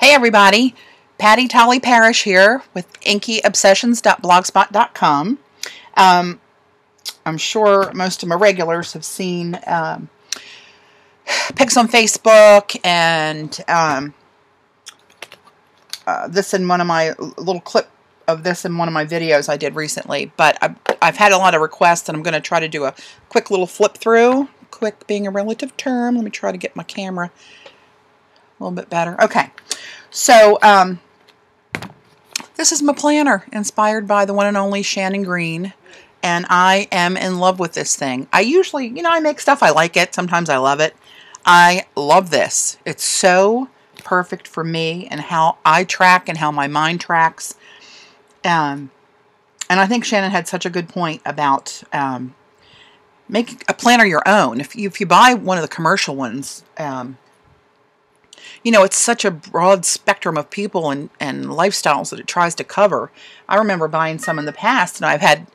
Hey everybody, Patti Tolley Parrish here with inkyobsessions.blogspot.com. I'm sure most of my regulars have seen pics on Facebook and this in one of my little clip of this in one of my videos I did recently. But I've had a lot of requests, and I'm going to try to do a quick little flip through. Quick being a relative term. Let me try to get my camera a little bit better. Okay. So, this is my planner, inspired by the one and only Shannon Green, and I am in love with this thing. I usually, I make stuff, I like it, sometimes I love it. I love this. It's so perfect for me and how I track and how my mind tracks. And I think Shannon had such a good point about making a planner your own. If you buy one of the commercial ones, it's such a broad spectrum of people and lifestyles that it tries to cover. I remember buying some in the past, and I've had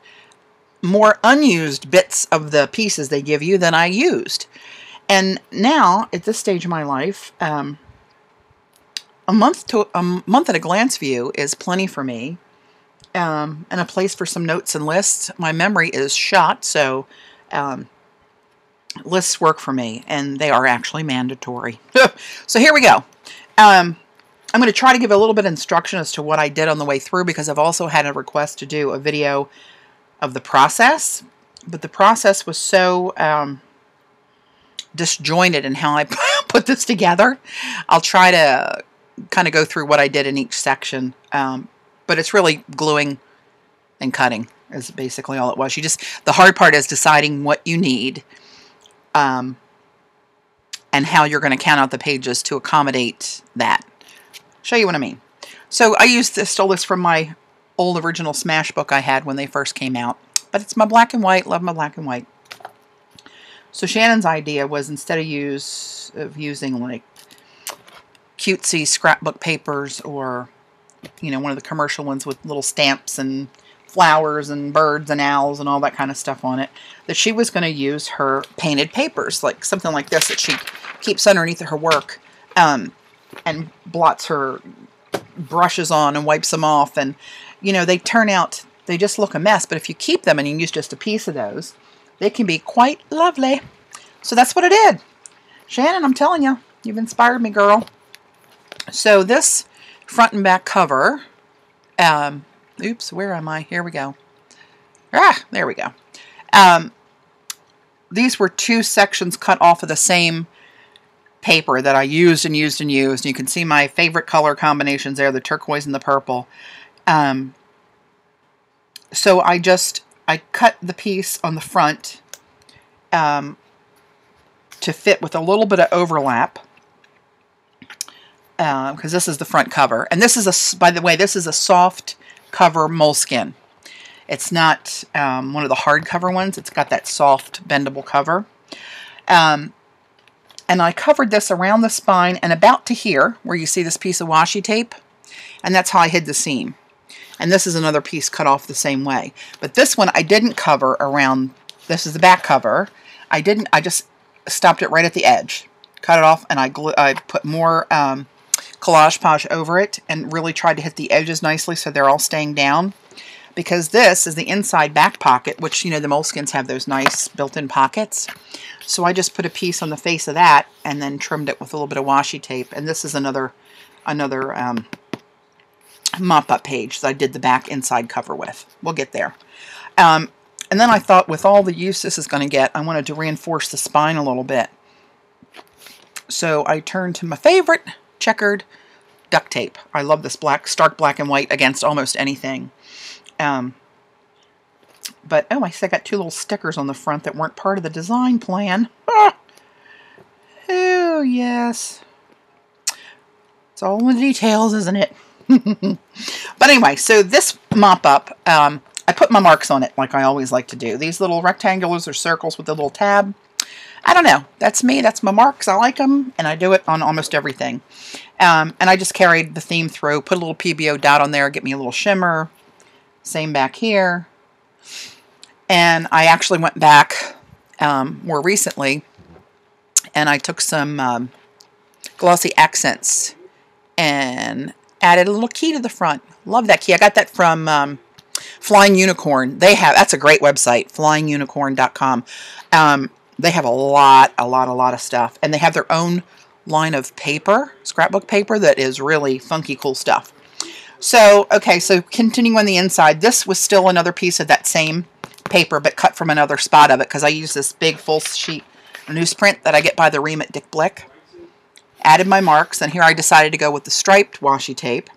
more unused bits of the pieces they give you than I used. And now, at this stage of my life, a month at a glance view is plenty for me, and a place for some notes and lists. My memory is shot, so lists work for me, and they are actually mandatory. So here we go. I'm going to try to give a little bit of instruction as to what I did on the way through, because I've also had a request to do a video of the process, but the process was so disjointed in how I put this together. I'll try to kind of go through what I did in each section, but it's really gluing and cutting is basically all it was. The hard part is deciding what you need, and how you're going to count out the pages to accommodate that. Show you what I mean. So I stole this from my old original Smash book I had when they first came out, but it's my black and white. Love my black and white. So Shannon's idea was, instead of using like cutesy scrapbook papers or one of the commercial ones with little stamps and flowers and birds and owls and all that kind of stuff on it, that she was going to use her painted papers, like something like this that she keeps underneath her work, and blots her brushes on and wipes them off. And they turn out, they just look a mess, but if you keep them and you use just a piece of those, they can be quite lovely. So that's what I did. Shannon, I'm telling you, you've inspired me, girl. So this front and back cover, oops, where am I? Here we go. There we go. These were two sections cut off of the same paper that I used and used and used. You can see my favorite color combinations there, the turquoise and the purple. So I cut the piece on the front to fit with a little bit of overlap, because this is the front cover. And this is by the way, this is a soft cover Moleskine. It's not one of the hardcover ones. It's got that soft bendable cover. And I covered this around the spine and about to here, where you see this piece of washi tape. And that's how I hid the seam. And this is another piece cut off the same way. But this one I didn't cover around. This is the back cover. I just stopped it right at the edge. Cut it off, and I put more Collage Posh over it and really tried to hit the edges nicely so they're all staying down. Because this is the inside back pocket, which, the Moleskines have those nice built-in pockets. So I just put a piece on the face of that and then trimmed it with a little bit of washi tape. And this is another mop-up page that I did the back inside cover with. We'll get there. And then I thought, with all the use this is going to get, I wanted to reinforce the spine a little bit. So I turned to my favorite checkered duct tape. I love this stark black and white against almost anything. But, oh, I got two little stickers on the front that weren't part of the design plan. Ah! Oh, yes. It's all in the details, isn't it? But anyway, so this mop-up, I put my marks on it like I always like to do. These little rectangles or circles with a little tab. I don't know. That's me. That's my marks. I like them, and I do it on almost everything. And I just carried the theme through, put a little PBO dot on there, get me a little shimmer. Same back here. And I actually went back more recently, and I took some glossy accents and added a little key to the front. Love that key. I got that from Flying Unicorn. That's a great website, flyingunicorn.com. They have a lot of stuff, and they have their own line of paper, scrapbook paper, that is really funky, cool stuff. So, okay, so continuing on the inside, this was still another piece of that same paper, but cut from another spot of it, because I use this big full sheet newsprint that I get by the Ream at Dick Blick. Added my marks, and here I decided to go with the striped washi tape.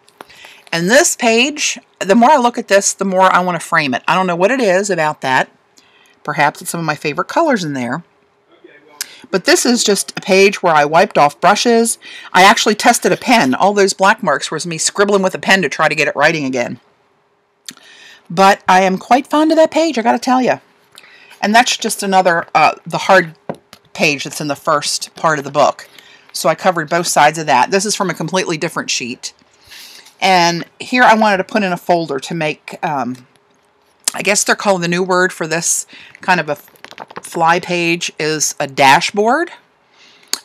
And this page, the more I look at this, the more I want to frame it. I don't know what it is about that. Perhaps it's some of my favorite colors in there. But this is just a page where I wiped off brushes. I actually tested a pen. All those black marks was me scribbling with a pen to try to get it writing again. But I am quite fond of that page, I got to tell you. And that's just another, the hard page that's in the first part of the book. So I covered both sides of that. This is from a completely different sheet. And here I wanted to put in a folder to make, I guess they're calling the new word for this kind of a fly page is a dashboard,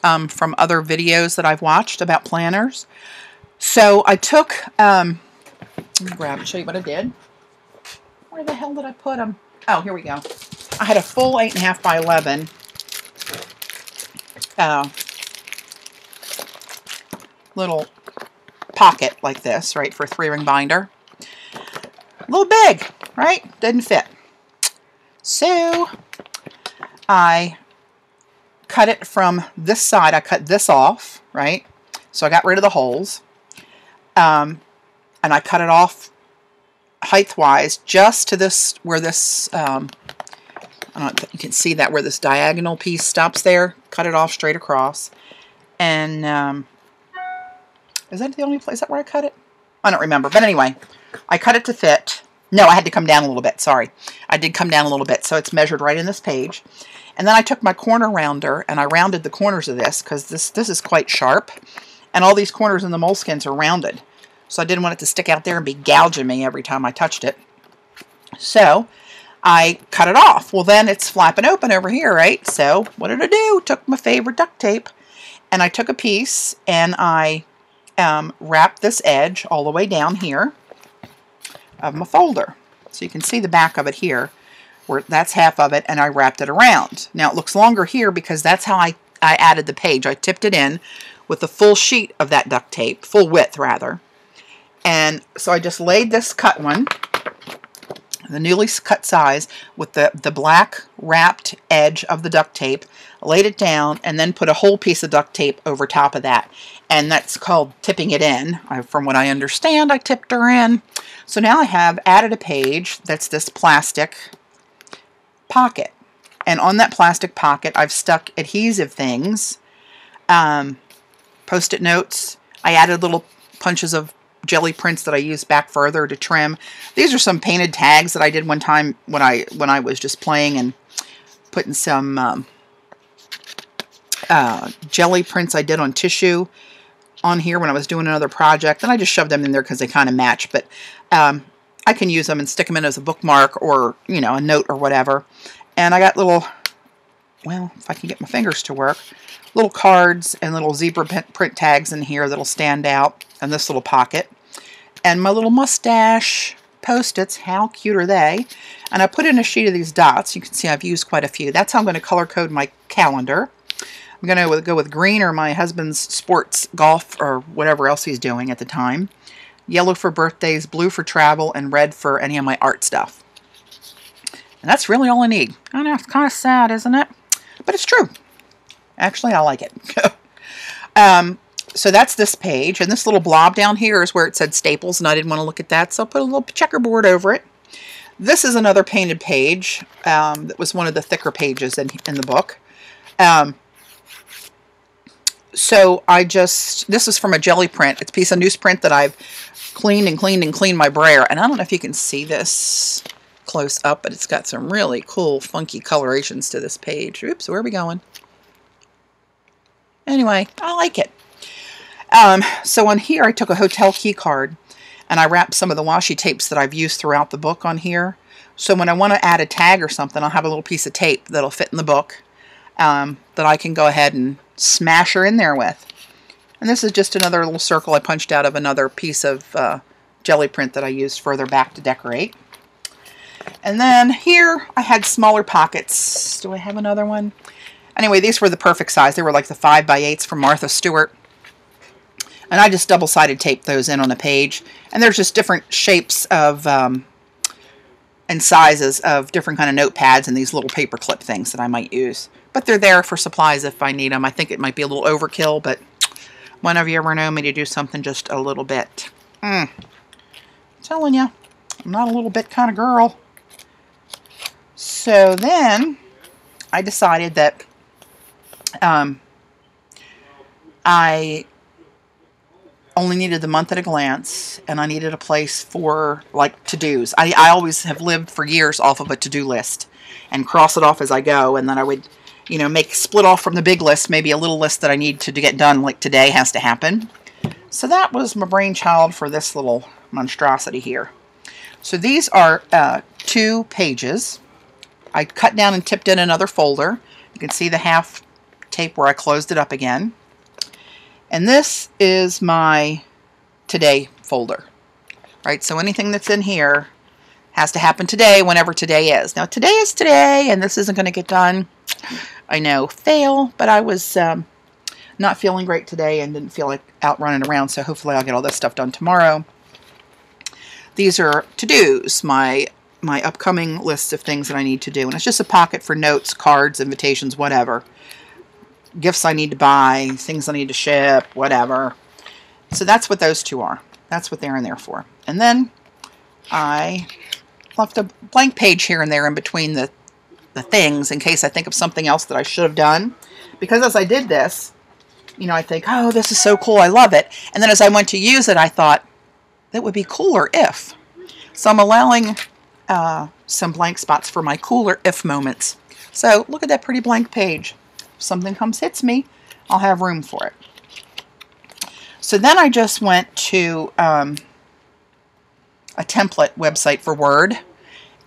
from other videos that I've watched about planners. So I took, let me grab and show you what I did. Where the hell did I put them? Oh, here we go. I had a full 8.5 by 11 little pocket like this, right, for a 3-ring binder. A little big, right? Didn't fit. So I cut it from this side. I cut this off, right? So I got rid of the holes. And I cut it off height-wise just to this, where this, I don't know if you can see that, where this diagonal piece stops there. Cut it off straight across. And is that the only place? Is that where I cut it? I don't remember. But anyway, I cut it to fit. No, I had to come down a little bit. Sorry. I did come down a little bit. So it's measured right in this page. And then I took my corner rounder and I rounded the corners of this, because this is quite sharp. And all these corners in the moleskins are rounded. So I didn't want it to stick out there and be gouging me every time I touched it. So I cut it off. Well, then it's flapping open over here, right? So what did I do? Took my favorite duct tape and I took a piece and I wrapped this edge all the way down here of my folder. So you can see the back of it here, where that's half of it, and I wrapped it around. Now it looks longer here because that's how I added the page. I tipped it in with the full sheet of that duct tape, full width rather. And so I just laid this cut one, the newly cut size, with the black wrapped edge of the duct tape, laid it down, and then put a whole piece of duct tape over top of that. And that's called tipping it in. From what I understand, I tipped her in. So now I have added a page that's this plastic pocket. And on that plastic pocket, I've stuck adhesive things, Post-it notes. I added little punches of jelly prints that I used back further to trim. These are some painted tags that I did one time when I was just playing and putting some jelly prints I did on tissue on here when I was doing another project, and I just shoved them in there because they kind of match. But I can use them and stick them in as a bookmark or, you know, a note or whatever. And I got little, well, if I can get my fingers to work, little cards and little zebra print tags in here that'll stand out in this little pocket. And my little mustache Post-its, how cute are they? And I put in a sheet of these dots. You can see I've used quite a few. That's how I'm going to color code my calendar. I'm going to go with green or my husband's sports, golf, or whatever else he's doing at the time. Yellow for birthdays, blue for travel, and red for any of my art stuff. And that's really all I need. I know, it's kind of sad, isn't it? But it's true. Actually, I like it. So that's this page. And this little blob down here is where it said Staples, and I didn't want to look at that, so I put a little checkerboard over it. This is another painted page. That was one of the thicker pages in the book. So this is from a jelly print. It's a piece of newsprint that I've cleaned and cleaned and cleaned my brayer. And I don't know if you can see this close up, but it's got some really cool, funky colorations to this page. Oops, where are we going? Anyway, I like it. So on here, I took a hotel key card and I wrapped some of the washi tapes that I've used throughout the book on here. So when I want to add a tag or something, I'll have a little piece of tape that'll fit in the book that I can go ahead and smash her in there with. And this is just another little circle I punched out of another piece of jelly print that I used further back to decorate. And then here I had smaller pockets. Do I have another one? Anyway, these were the perfect size. They were like the 5x8s from Martha Stewart. And I just double-sided taped those in on a page. And there's just different shapes of and sizes of different kind of notepads and these little paper clip things that I might use. But they're there for supplies if I need them. I think it might be a little overkill, but whenever you ever know me to do something just a little bit. I'm telling you, I'm not a little bit kind of girl. So then I decided that I only needed the month at a glance, and I needed a place for like to-dos. I always have lived for years off of a to-do list and cross it off as I go, and then I would, you know, split off from the big list, maybe a little list that I need to get done, like today has to happen. So that was my brainchild for this little monstrosity here. So these are 2 pages. I cut down and tipped in another folder. You can see the half tape where I closed it up again. And this is my today folder, right? So anything that's in here has to happen today, whenever today is. Now today is today, and this isn't going to get done. I know, fail, but I was not feeling great today and didn't feel like out running around, so hopefully I'll get all this stuff done tomorrow. These are to-dos, my upcoming list of things that I need to do, and it's just a pocket for notes, cards, invitations, whatever. Gifts I need to buy, things I need to ship, whatever. So that's what those 2 are. That's what they're in there for. And then I left a blank page here and there in between the things in case I think of something else that I should have done. Because as I did this, you know, I think, oh, this is so cool, I love it. And then as I went to use it, I thought, that would be cooler if. So I'm allowing some blank spots for my cooler if moments. So look at that pretty blank page. If something hits me, I'll have room for it. So then I just went to a template website for Word,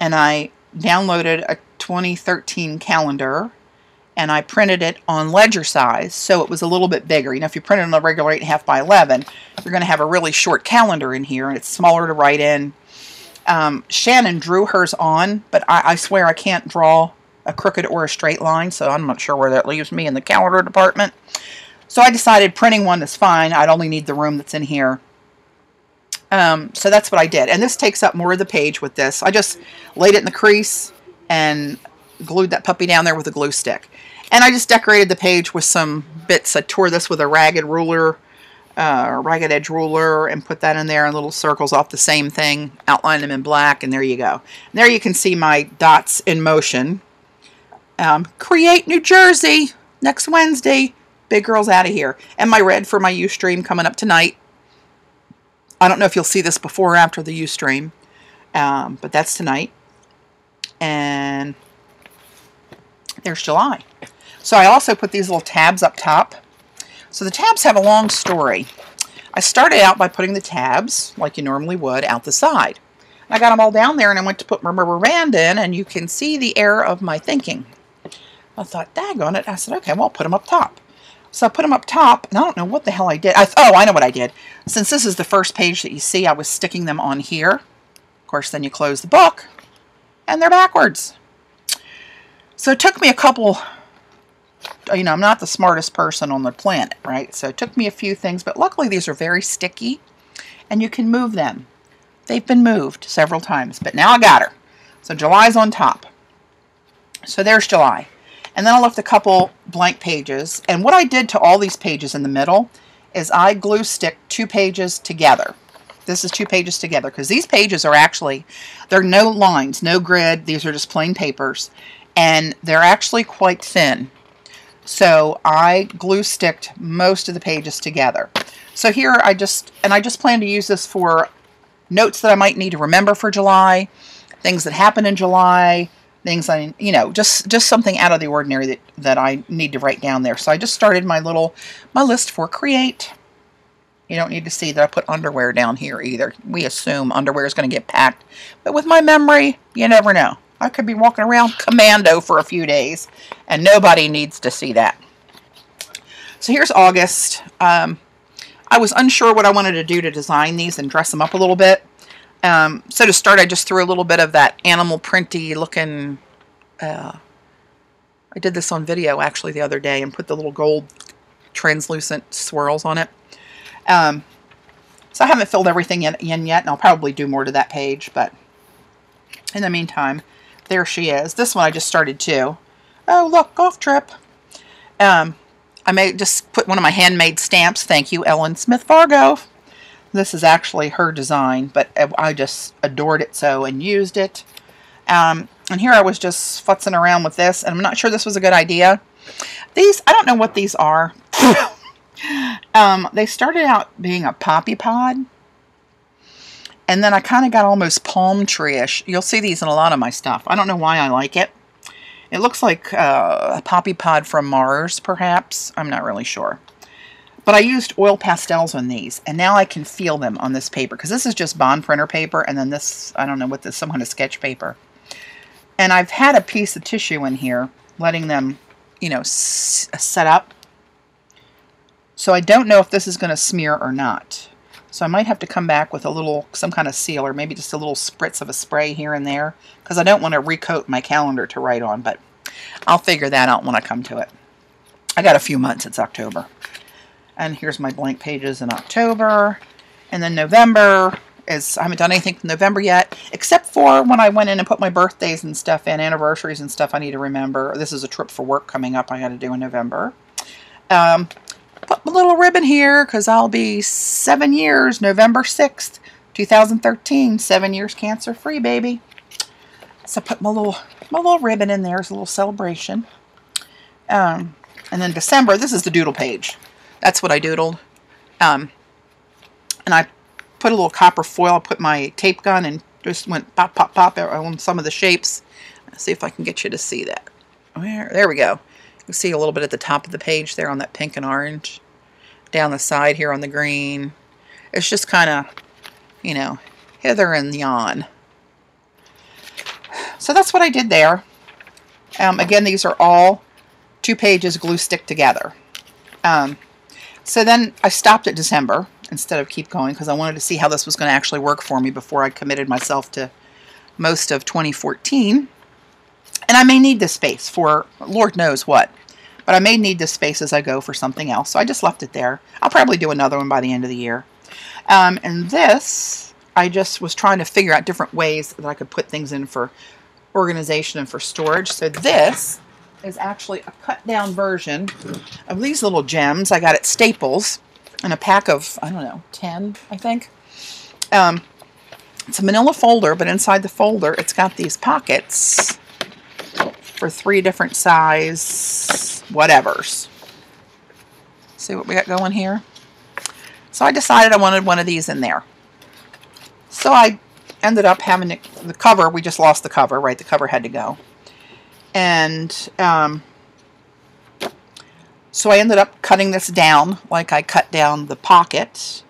and I downloaded a 2013 calendar, and I printed it on ledger size, so it was a little bit bigger. You know, if you print it on a regular 8.5 by 11, you're going to have a really short calendar in here, and it's smaller to write in. Shannon drew hers on, but I swear I can't draw a crooked or a straight line, so I'm not sure where that leaves me in the calendar department. So I decided printing one is fine. I'd only need the room that's in here. So that's what I did. And this takes up more of the page with this. I just laid it in the crease and glued that puppy down there with a glue stick. And I just decorated the page with some bits. I tore this with a ragged ruler, ragged edge ruler, and put that in there in little circles off the same thing. Outline them in black, and there you go. And there you can see my dots in motion. Create New Jersey next Wednesday. Big girl's out of here. And my red for my Ustream coming up tonight. I don't know if you'll see this before or after the Ustream, but that's tonight. And there's July. So I also put these little tabs up top. So the tabs have a long story. I started out by putting the tabs, like you normally would, out the side. I got them all down there, and I went to put my rubber band in, and you can see the error of my thinking. I thought, daggone it. I said, okay, well, I'll put them up top. So I put them up top, and I don't know what the hell I did. Oh, I know what I did. Since this is the first page that you see, I was sticking them on here. Of course, then you close the book, and they're backwards. So it took me a couple, you know, I'm not the smartest person on the planet, right? So it took me a few things, but luckily these are very sticky, and you can move them. They've been moved several times, but now I got her. So July's on top. So there's July. And then I left a couple blank pages. And what I did to all these pages in the middle is I glue stick 2 pages together. This is 2 pages together because these pages are actually, they're no lines, no grid. These are just plain papers. And they're actually quite thin. So I glue sticked most of the pages together. So here I just plan to use this for notes that I might need to remember for July, things that happen in July, things I, you know, just something out of the ordinary that I need to write down there. So I just started my list for create. You don't need to see that I put underwear down here either. We assume underwear is going to get packed. But with my memory, you never know. I could be walking around commando for a few days, and nobody needs to see that. So here's August. I was unsure what I wanted to do to design these and dress them up a little bit. So to start, I just threw a little bit of that animal printy looking, I did this on video actually the other day and put the little gold translucent swirls on it. So I haven't filled everything in yet, and I'll probably do more to that page, but in the meantime, there she is. This one I just started too. Oh, look, golf trip. I may just put one of my handmade stamps. Thank you, Ellen Smith Fargo. This is actually her design, but I just adored it so and used it. And here I was just futzing around with this, and I'm not sure this was a good idea. These, I don't know what these are. They started out being a poppy pod, and then I kind of got almost palm tree-ish. You'll see these in a lot of my stuff. I don't know why I like it. It looks like a poppy pod from Mars, perhaps. I'm not really sure. But I used oil pastels on these, and now I can feel them on this paper, because this is just bond printer paper, and then this, I don't know what this, some kind of sketch paper. And I've had a piece of tissue in here, letting them, you know, set up. So I don't know if this is going to smear or not. So I might have to come back with a little, some kind of sealer, maybe just a little spritz of a spray here and there, because I don't want to recoat my calendar to write on, but I'll figure that out when I come to it. I got a few months, it's October. And here's my blank pages in October. And then November is, I haven't done anything from November yet, except for when I went in and put my birthdays and stuff in, anniversaries and stuff I need to remember. This is a trip for work coming up I got to do in November. Put my little ribbon here because I'll be 7 years, November 6th, 2013. 7 years cancer-free, baby. So I put my little ribbon in there as a little celebration. And then December, this is the doodle page. That's what I doodled. And I put a little copper foil. I put my tape gun and just went pop, pop, pop on some of the shapes. Let's see if I can get you to see that. There we go. You can see a little bit at the top of the page there on that pink and orange. Down the side here on the green. It's just kind of, you know, hither and yon. So that's what I did there. Again, these are all 2 pages glue stick together. So then I stopped at December instead of keep going because I wanted to see how this was going to actually work for me before I committed myself to most of 2014. And I may need this space for Lord knows what. But I may need this space as I go for something else. So I just left it there. I'll probably do another one by the end of the year. And this, I just was trying to figure out different ways that I could put things in for organization and for storage. So this is actually a cut down version of these little gems I got at Staples in a pack of, I don't know, 10, I think. It's a manila folder, but inside the folder it's got these pockets for 3 different size whatevers. See what we got going here? So I decided I wanted one of these in there. So I ended up having the cover. We just lost the cover, right? The cover had to go. And so I ended up cutting this down like I cut down the pocket.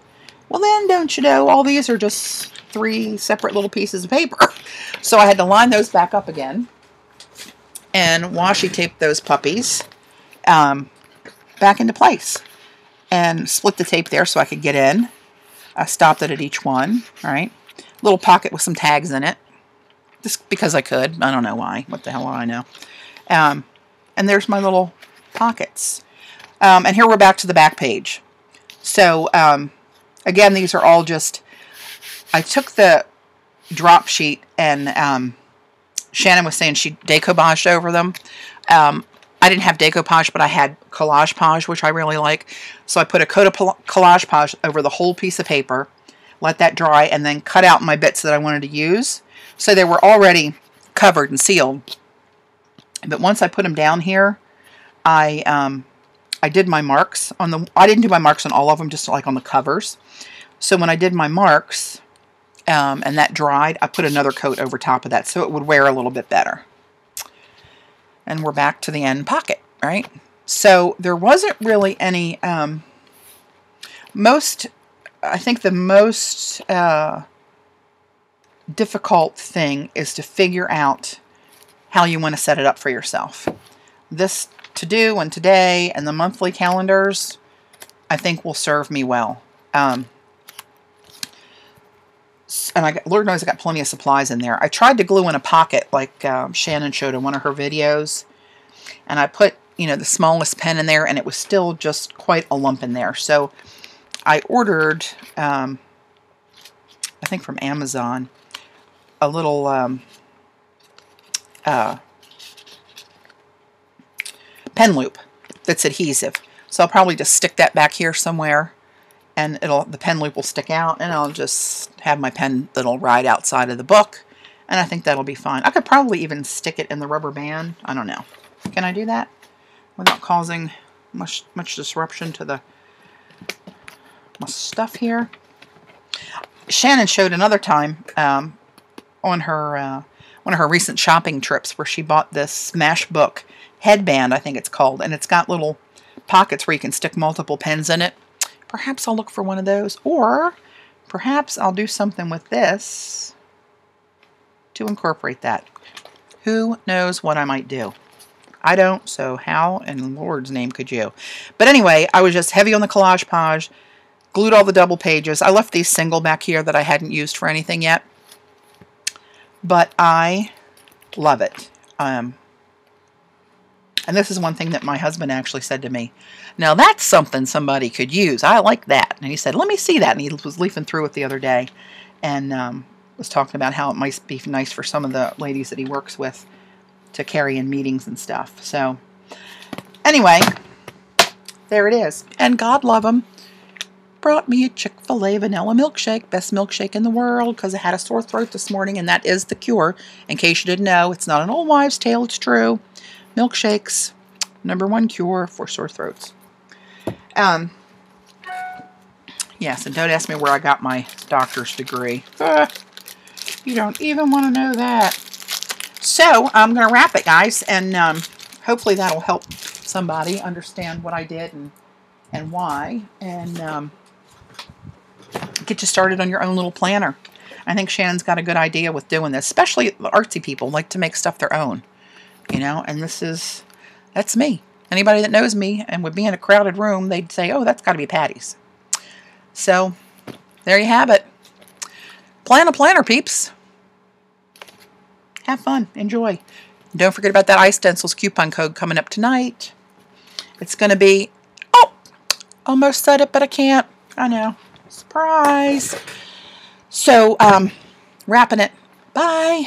Well then, don't you know, all these are just 3 separate little pieces of paper. So I had to line those back up again and washi tape those puppies back into place. And split the tape there so I could get in. I stopped it at each one, right? Little pocket with some tags in it. Just because I could. I don't know why. What the hell do I know? And there's my little pockets. And here we're back to the back page. So, again, these are all just... I took the drop sheet and Shannon was saying she decoupaged over them. I didn't have decoupage, but I had collage page, which I really like. So I put a coat of collage page over the whole piece of paper, let that dry, and then cut out my bits that I wanted to use. So they were already covered and sealed. But once I put them down here, I did my marks on the. I didn't do my marks on all of them, just like on the covers. So when I did my marks, and that dried, I put another coat over top of that so it would wear a little bit better. And we're back to the end pocket, right? So there wasn't really any, I think the most difficult thing is to figure out how you want to set it up for yourself. This to-do and today and the monthly calendars, I think will serve me well. And Lord knows I got plenty of supplies in there. I tried to glue in a pocket like Shannon showed in one of her videos. And I put, you know, the smallest pen in there, and it was still just quite a lump in there. So I ordered, I think from Amazon, a little pen loop that's adhesive. So I'll probably just stick that back here somewhere, and the pen loop will stick out, and I'll just have my pen that'll ride outside of the book, and I think that'll be fine. I could probably even stick it in the rubber band. I don't know. Can I do that without causing much disruption to my stuff here? Shannon showed another time on her one of her recent shopping trips where she bought this Smash Book headband, I think it's called, and it's got little pockets where you can stick multiple pens in it. Perhaps I'll look for one of those, or perhaps I'll do something with this to incorporate that. Who knows what I might do? I don't, so how in Lord's name could you? But anyway, I was just heavy on the collage page, glued all the double pages. I left these single back here that I hadn't used for anything yet. But I love it. And this is one thing that my husband actually said to me. Now that's something somebody could use. I like that. And he said, let me see that. And he was leafing through it the other day. And was talking about how it might be nice for some of the ladies that he works with to carry in meetings and stuff. So anyway, there it is. And God love him, brought me a Chick-fil-A vanilla milkshake. Best milkshake in the world, because I had a sore throat this morning, and that is the cure. In case you didn't know, it's not an old wives' tale, it's true. Milkshakes, #1 cure for sore throats. Yes, and don't ask me where I got my doctor's degree. You don't even want to know that. So, I'm going to wrap it, guys, and hopefully that'll help somebody understand what I did and why, and get you started on your own little planner. I think Shannon's got a good idea with doing this, especially the artsy people like to make stuff their own, you know, and that's me. Anybody that knows me and would be in a crowded room, they'd say, oh, that's got to be Patty's. So, there you have it. Plan a planner, peeps. Have fun. Enjoy. Don't forget about that iStencils coupon code coming up tonight. It's going to be, oh, almost said it, but I can't. I know. Surprise. So, wrapping it. Bye.